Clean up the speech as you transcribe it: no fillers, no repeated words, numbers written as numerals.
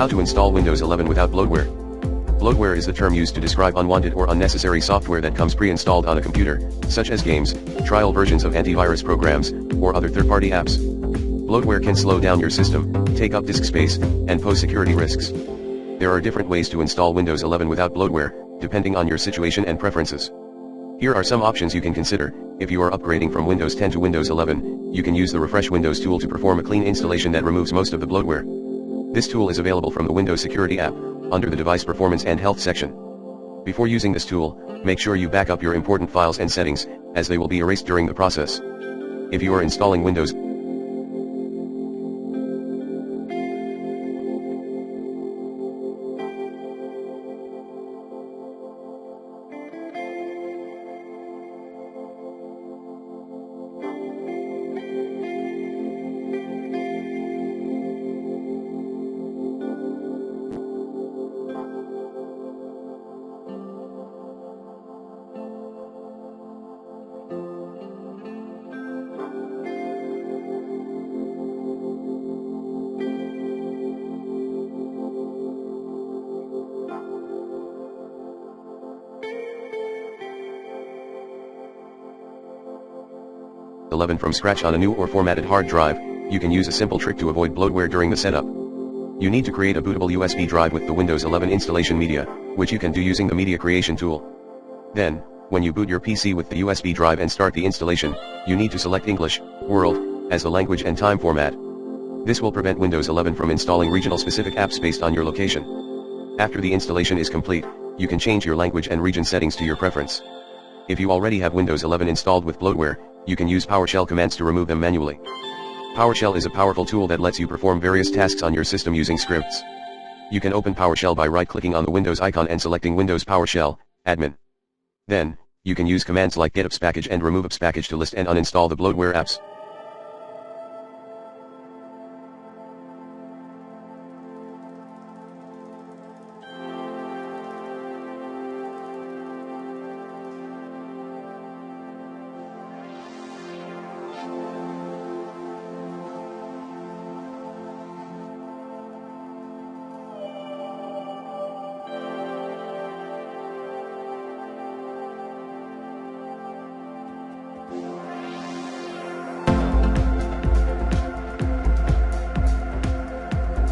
How to install Windows 11 without bloatware. Bloatware is the term used to describe unwanted or unnecessary software that comes pre-installed on a computer, such as games, trial versions of antivirus programs, or other third-party apps. Bloatware can slow down your system, take up disk space, and pose security risks. There are different ways to install Windows 11 without bloatware, depending on your situation and preferences. Here are some options you can consider. If you are upgrading from Windows 10 to Windows 11, you can use the Refresh Windows tool to perform a clean installation that removes most of the bloatware. This tool is available from the Windows Security app, under the Device Performance and Health section. Before using this tool, make sure you back up your important files and settings, as they will be erased during the process. If you are installing Windows 11 from scratch on a new or formatted hard drive, you can use a simple trick to avoid bloatware during the setup. You need to create a bootable USB drive with the Windows 11 installation media, which you can do using the media creation tool. Then, when you boot your PC with the USB drive and start the installation, you need to select English, World, as the language and time format. This will prevent Windows 11 from installing regional specific apps based on your location. After the installation is complete, you can change your language and region settings to your preference. If you already have Windows 11 installed with bloatware, you can use PowerShell commands to remove them manually. PowerShell is a powerful tool that lets you perform various tasks on your system using scripts. You can open PowerShell by right-clicking on the Windows icon and selecting Windows PowerShell, Admin. Then, you can use commands like Get-AppxPackage and Remove-AppxPackage to list and uninstall the bloatware apps.